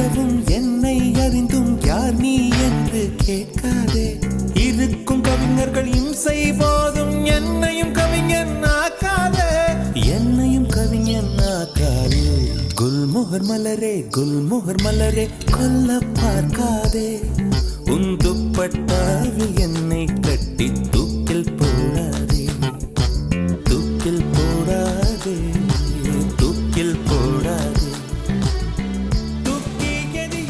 அறிந்தவும் என்னை அறிந்தும் யார் நீ என்று கேட்காதே. இருக்கும் கவிஞர்கள் இம்சை போதும் என்னையும் கவிஞன் ஆக்காதே, என்னையும் கவிஞன் ஆக்காதே. குல்மோகர் மலரே குல்மோகர் மலரே கொல்ல பார்க்காதே. உன் துப்பட்டாவில் என்னை கட்டி தூக்கில் போடாதே, தூக்கில் போடாதே, தூக்கில் போடாதே. தூக்கி எறியாதே.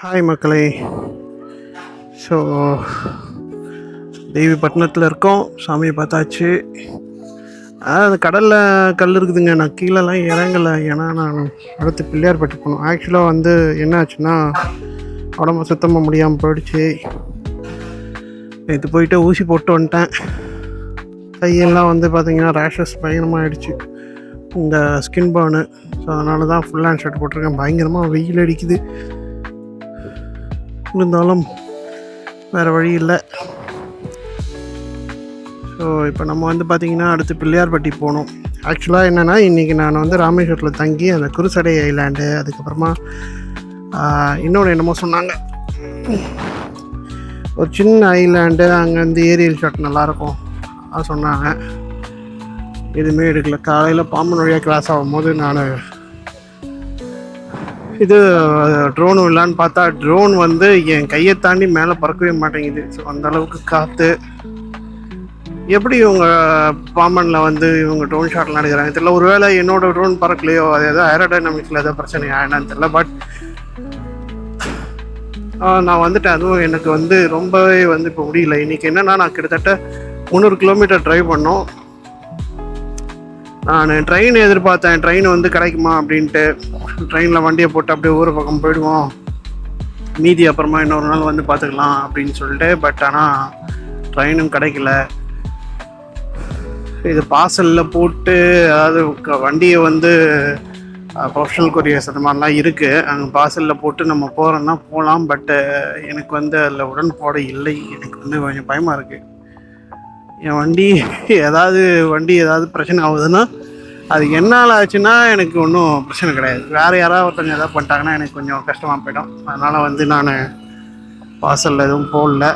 ஹாய் மக்களே. ஸோ தேவிப்பட்டினத்தில் இருக்கோம். சாமியை பார்த்தாச்சு. அது கடலில் கல் இருக்குதுங்க. நான் கீழெல்லாம் இறங்கலை, ஏன்னா நான் அடுத்து பிள்ளையார்பட்டி போகணும். ஆக்சுவலாக வந்து என்ன ஆச்சுன்னா உடம்பு சுத்தமாக முடியாமல் போயிடுச்சு. நேற்று போயிட்டு ஊசி போட்டு வந்துட்டேன். கையெல்லாம் வந்து பார்த்திங்கன்னா ரேஷஸ் பயங்கரமாக ஆகிடுச்சு, இந்த ஸ்கின் பர்னு. ஸோ அதனால தான் ஃபுல் ஹேண்ட் ஷர்ட் போட்டிருக்கேன். பயங்கரமாக வெயில் அடிக்குது, இருந்தாலும் வேறு வழி இல்லை. ஸோ இப்போ நம்ம வந்து பார்த்திங்கன்னா அடுத்து பிள்ளையார்பட்டி போகணும். ஆக்சுவலாக என்னென்னா இன்றைக்கி நான் வந்து ராமேஸ்வரத்தில் தங்கி அந்த குருசடை ஐலாண்டு, அதுக்கப்புறமா இன்னொன்று என்னமோ சொன்னாங்க, ஒரு சின்ன ஐலாண்டு, அங்கே வந்து ஏரியல் ஷாட் நல்லாயிருக்கும் அது சொன்னாங்க. எதுவுமே எடுக்கல. காலையில் பாம்பன் வழியாக கிராஸ் ஆகும்போது நான் இது ட்ரோனும் இல்லான்னு பார்த்தா ட்ரோன் வந்து என் கையை தாண்டி மேலே பறக்கவே மாட்டேங்குது. ஸோ அந்தளவுக்கு காற்று. எப்படி இவங்க பாம்பனில் வந்து இவங்க ட்ரோன் ஷாட்லாம் எடுக்கிறாங்க தெரியல. ஒருவேளை என்னோடய ட்ரோன் பறக்கலையோ, அது ஏதோ ஏரோடைனமிக்ஸில் ஏதோ பிரச்சனையா என்னன்னு தெரியல. பட் நான் வந்துட்டேன். அதுவும் எனக்கு வந்து ரொம்பவே வந்து இப்போ முடியல. இன்றைக்கி என்னென்னா நான் கிட்டத்தட்ட 300 கிலோமீட்டர் ட்ரைவ் பண்ணோம். நான் ட்ரெயின் எதிர்பார்த்தேன், ட்ரெயின் வந்து கிடைக்குமா அப்படின்ட்டு. ட்ரெயினில் வண்டியை போட்டு அப்படியே ஊர் பக்கம் போயிடுவோம், மீதி அப்புறமா இன்னொரு நாள் வந்து பார்த்துக்கலாம் அப்படின்னு சொல்லிட்டு. பட் ஆனால் ட்ரெயினும் கிடைக்கல. இது பார்சலில் போட்டு, அதாவது வண்டியை வந்து ப்ரொஃபஷனல் கொரியர்ஸ் அந்த மாதிரிலாம் இருக்குது, அங்கே பார்சலில் போட்டு நம்ம போகிறோன்னா போகலாம். பட்டு எனக்கு வந்து அதில் உடன்பாடு இல்லை. எனக்கு வந்து கொஞ்சம் பயமாக இருக்குது. என் வண்டி ஏதாவது பிரச்சனை ஆகுதுன்னா அது என்னால் ஆச்சுன்னா எனக்கு ஒன்றும் பிரச்சனை கிடையாது. வேறு யாராவது ஒருத்தவங்க எதாவது பண்ணிட்டாங்கன்னா எனக்கு கொஞ்சம் கஷ்டமாக போயிடும். அதனால் வந்து நான் பார்சலில் எதுவும் போடல.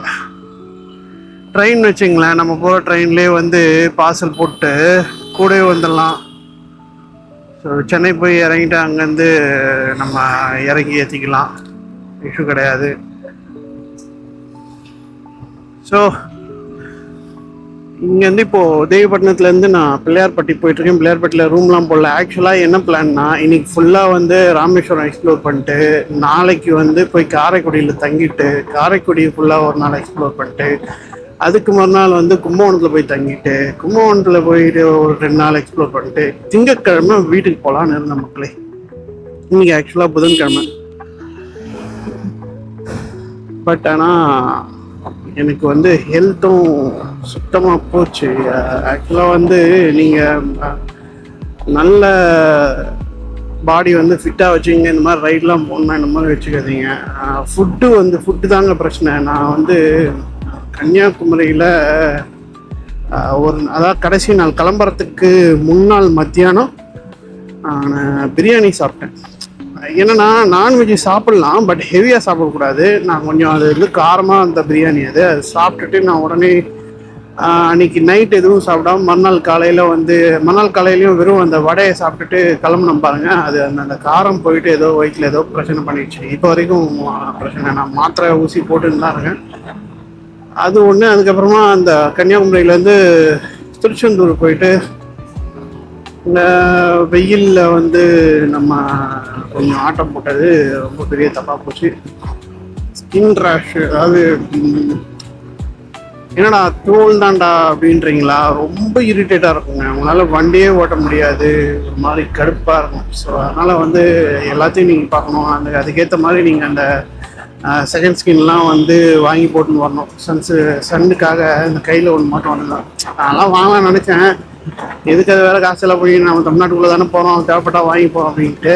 ட்ரெயின் வச்சுங்களேன், நம்ம போகிற ட்ரெயின்லேயே வந்து பார்சல் போட்டு கூடவே வந்துடலாம். ஸோ சென்னை போய் இறங்கிட்டு அங்கேருந்து நம்ம இறங்கி ஏற்றிக்கலாம், இஷ்யூ கிடையாது. ஸோ இங்கேருந்து இப்போது தேவிப்பட்டினத்துலேருந்து நான் பிள்ளையார்பட்டி போயிட்டுருக்கேன். பிள்ளையார்பட்டியில் ரூம்லாம் போடல. ஆக்சுவலாக என்ன பிளான்னா, இன்றைக்கி ஃபுல்லாக வந்து ராமேஸ்வரம் எக்ஸ்ப்ளோர் பண்ணிட்டு நாளைக்கு வந்து போய் காரைக்குடியில் தங்கிட்டு காரைக்குடி ஃபுல்லாக ஒரு நாள் எக்ஸ்ப்ளோர் பண்ணிட்டு அதுக்கு மறுநாள் வந்து கும்பகோணத்தில் போய் தங்கிட்டு கும்பகோணத்தில் போயிட்டு ஒரு 2 நாள் எக்ஸ்ப்ளோர் பண்ணிட்டு திங்கட்கிழமை வீட்டுக்கு போகலான்னு இருந்த மக்களே. இன்றைக்கி ஆக்சுவலாக புதன்கிழமை. பட் ஆனால் எனக்கு வந்து ஹெல்த்தும் சுத்தமாக போச்சு. ஆக்சுவலாக வந்து நீங்கள் நல்ல பாடி வந்து ஃபிட்டாக வச்சுங்க, இந்த மாதிரி ரைட்லாம் போகணுன்னா இந்த மாதிரி வச்சுக்காதீங்க. ஃபுட்டு தாங்க பிரச்சனை. நான் வந்து கன்னியாகுமரியில் அதாவது கடைசி நாள் கிளம்புறதுக்கு முன்னாள் மத்தியானம் நான் பிரியாணி சாப்பிட்டேன். என்னன்னா நான்வெஜ் சாப்பிட்லாம், பட் ஹெவியாக சாப்பிடக்கூடாது. நான் கொஞ்சம் அது வந்து காரமாக அந்த பிரியாணி அது சாப்பிட்டுட்டு நான் உடனே அன்னைக்கு நைட் எதுவும் சாப்பிடாம மறுநாள் காலையிலையும் வெறும் அந்த வடையை சாப்பிட்டுட்டு கிளம்புனோம் பாருங்க. அது அந்த காரம் போயிட்டு ஏதோ வயிற்றில் ஏதோ பிரச்சனை பண்ணிடுச்சு. இப்போ வரைக்கும் பிரச்சனை. நான் மாத்திரை ஊசி போட்டுன்னு தான் இருக்கேன். அது ஒன்று. அதுக்கப்புறமா அந்த கன்னியாகுமரியிலேருந்து திருச்செந்தூர் போயிட்டு இந்த வெயிலில் வந்து நம்ம கொஞ்சம் ஆட்டம் போட்டது ரொம்ப பெரிய தப்பாக போச்சு. ஸ்கின் ரேஷ், அதாவது என்னடா தோல் தான்டா அப்படின்றீங்களா, ரொம்ப இரிட்டேட்டாக இருக்குங்க. உங்களால் வண்டியே ஓட்ட முடியாது, ஒரு மாதிரி கடுப்பாக இருக்கும். ஸோ அதனால் வந்து எல்லாத்தையும் நீங்கள் பார்க்கணும். அதுக்கேற்ற மாதிரி நீங்கள் அந்த செகண்ட் ஸ்கின்லாம் வந்து வாங்கி போட்டுன்னு வரணும். சன்னுக்காக இந்த கையில் ஒன்று மட்டும் வந்துடும். அதெல்லாம் வாங்கலாம்னு நினச்சேன். எதுக்கு அது வேறு காசெல்லாம் போய் நம்ம தமிழ்நாட்டுக்குள்ளே தானே போகிறோம், தேவைப்பட்டா வாங்கிப்போம் அப்படின்ட்டு.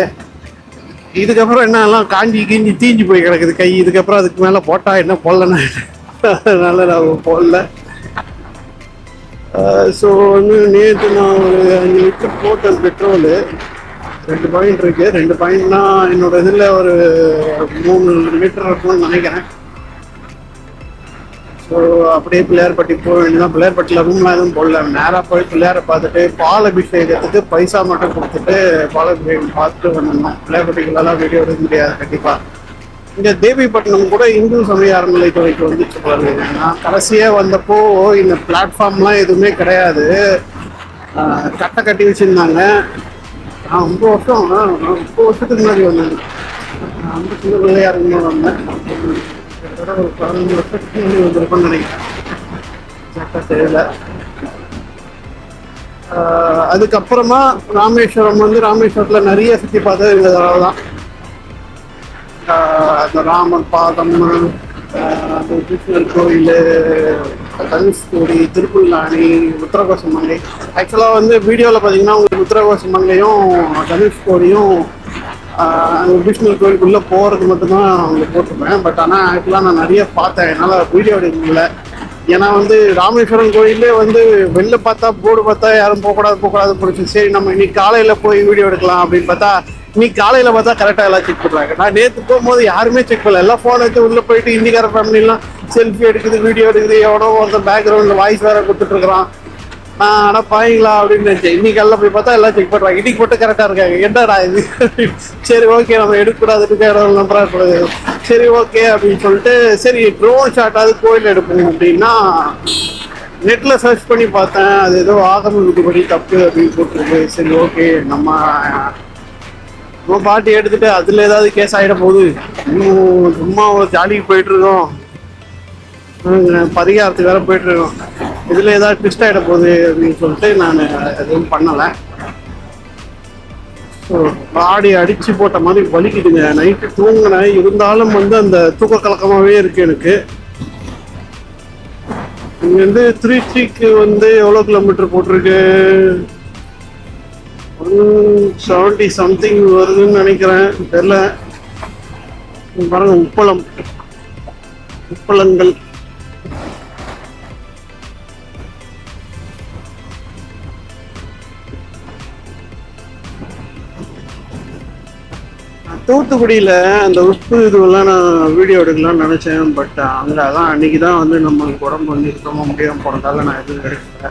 இதுக்கப்புறம் என்ன எல்லாம் காஞ்சி கீஞ்சி தீஞ்சு போய் கிடக்குது கை. இதுக்கப்புறம் அதுக்கு மேலே போட்டால் என்ன போடலன்னு அதனால நான் போடல. ஸோ வந்து நேற்று நான் ஒரு 5 லிட்டர் போட்டேன் பெட்ரோலு. 2 பாயிண்ட் இருக்கு. 2 பாயிண்ட்னா என்னோட இதில் ஒரு 3 லிட்டர் இருக்கும்னு நினைக்கிறேன். ஸோ அப்படியே பிள்ளையார்பட்டி போக வேண்டியதான். பிள்ளையார்பட்டியில் ரூம்லாம் எதுவும் போடல. நேராக போய் பிள்ளையாரை பார்த்துட்டு பால் அபிஷேகத்துக்கு பைசா மட்டும் கொடுத்துட்டு பால் அபிஷேகம் பார்த்துட்டு வந்துடணும். பிள்ளையார்பட்டிகளெல்லாம் வீடியோ எடுக்க முடியாது கண்டிப்பாக. இங்கே தேவிப்பட்டினம் கூட இந்து சமய அறநிலையத்துறைக்கு வந்துச்சு பாருங்க. நான் கடைசியாக வந்தப்போ இந்த பிளாட்ஃபார்ம்லாம் எதுவுமே கிடையாது. கட்டை கட்டி வச்சுருந்தாங்க. நான் 9 வருஷத்துக்கு முன்னாடி வந்தேன். நான் வந்து சின்ன பிள்ளையா இருக்கும்போது வந்தேன். ஒரு 15 வருஷத்துக்கு முன்னாடி வந்திருப்பேன்னு நினைக்கிறேன், தெரியல. அதுக்கப்புறமா ராமேஸ்வரத்தில் நிறைய சுற்றி பார்த்தது இந்த தடவை தான். அந்த ராமர் பாதம், அந்த கிருஷ்ணர் கோயில், தனுஷ்கோடி, திருப்புல்லானி, உத்தரகோசமங்கை. ஆக்சுவலாக வந்து வீடியோவில் பார்த்தீங்கன்னா உங்களுக்கு உத்தரகோசமங்கையும் தனுஷ்கோடியும் கிருஷ்ணர் கோயிலுக்குள்ளே போகிறது மட்டும்தான் அவங்களுக்கு போட்டிருப்பேன். பட் ஆனால் ஆக்சுவலாக நான் நிறைய பார்த்தேன், என்னால் வீடியோ எடுக்க முடியல. ஏன்னா வந்து ராமேஸ்வரம் கோயிலே வந்து வெளில பார்த்தா போர்டு பார்த்தா யாரும் போகக்கூடாது போச்சு. சரி நம்ம இன்னைக்கு காலையில் போய் வீடியோ எடுக்கலாம் அப்படின்னு பார்த்தா இன்னைக்கு காலையில் பார்த்தா கரெக்டாக எல்லாம் செக் பண்ணுறாங்க. நான் நேற்று போகும்போது யாருமே செக் பண்ணல. எல்லாம் ஃபோன் எடுத்து உள்ளே போயிட்டு இந்திக்கார ஃபேமிலிலாம் செல்ஃபி எடுக்குது, வீடியோ எடுக்குது. எவனோ ஒருத்தன் பேக்ரவுண்டில் வாய்ஸ் வேறு கொடுத்துட்ருக்குறான். ஆனால் பாய்ங்களா அப்படின்னு நினச்சேன். இன்னைக்கு எல்லாம் போய் பார்த்தா எல்லாம் செக் பண்ணுறாங்க. இன்னைக்கு மட்டும் கரெக்டாக இருக்காங்க. என்னடா இது, சரி ஓகே நம்ம எடுக்கக்கூடாதுன்னு நம்புறாங்க. சரி ஓகே அப்படின்னு சொல்லிட்டு சரி ட்ரோன் ஷாட்டாவது கோயில் எடுப்போம் அப்படின்னா நெட்டில் சர்ச் பண்ணி பார்த்தேன். அது ஏதோ ஆகம விதிப்படி தப்பு அப்படின்னு போட்டிருக்கு. சரி ஓகே நம்ம பாட்டி எடுத்துட்டு அதில் ஏதாவது கேஸ் ஆகிட போகுது, இன்னும் சும்மா ஒரு ஜாலிக்கு போயிட்டுருக்கோம், பரிகாரத்துக்கு வேறு போயிட்டுருக்கோம், இதில் ஏதாவது ட்விஸ்ட் ஆகிட போகுது அப்படின்னு சொல்லிட்டு நான் எதுவும் பண்ணலை. ஸோ பாடி அடித்து போட்ட மாதிரி வலிக்குதுங்க. நைட்டு தூங்கினேன், இருந்தாலும் வந்து அந்த தூக்க கலக்கமாகவே இருக்குது எனக்கு. இங்கேருந்து திருச்சிக்கு வந்து எவ்வளோ கிலோமீட்டர் போட்டிருக்கு, 170 சம்திங் வருதுன்னு நினைக்கிறேன், தெரியல. பாருங்க உப்பளங்கள். தூத்துக்குடியில் அந்த உப்பு இதுவெல்லாம் நான் வீடியோ எடுக்கலாம்னு நினச்சேன். பட் அங்கே தான் அன்றைக்கி தான் வந்து நம்மளுக்கு உடம்பு வந்து இருக்கமா முடியாமல் போனதால நான் எதுவும் எடுக்கல.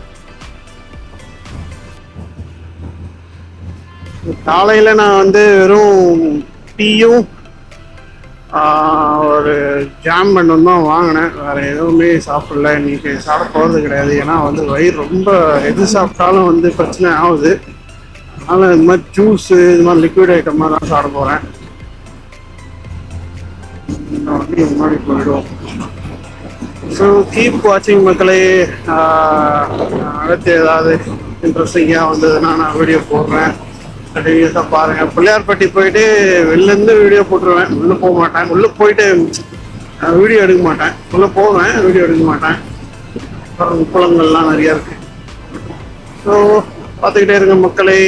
காலையில் நான் வந்து வெறும் டீயும் ஒரு ஜாம் பண்ணணும் தான் வாங்கினேன். வேறு எதுவுமே சாப்பிடல. இன்றைக்கி சாப்பிட போகிறது கிடையாது. ஏன்னா வந்து வயிறு ரொம்ப எது சாப்பிட்டாலும் வந்து பிரச்சனை ஆகுது. அதனால் இந்த மாதிரி ஜூஸு இது மாதிரி லிக்விட் ஐட்டமாக தான் சாப்பிட போகிறேன். முன்னாடி போயிடுவோம். ஸோ கீப் வாட்சிங் மக்களே. அடுத்து ஏதாவது இன்ட்ரெஸ்டிங்காக வந்ததுன்னா நான் வீடியோ போடுறேன், கண்டினியூஸாக பாருங்கள். பிள்ளையார்பட்டி போயிட்டு வெளிலேருந்து வீடியோ போட்டுருவேன். உள்ளே போக மாட்டேன். உள்ளே போயிட்டு வீடியோ எடுக்க மாட்டேன். உள்ளே போவேன், வீடியோ எடுக்க மாட்டேன். குளங்கள்லாம் நிறையா இருக்குது. ஸோ பார்த்துக்கிட்டே இருங்க மக்களே.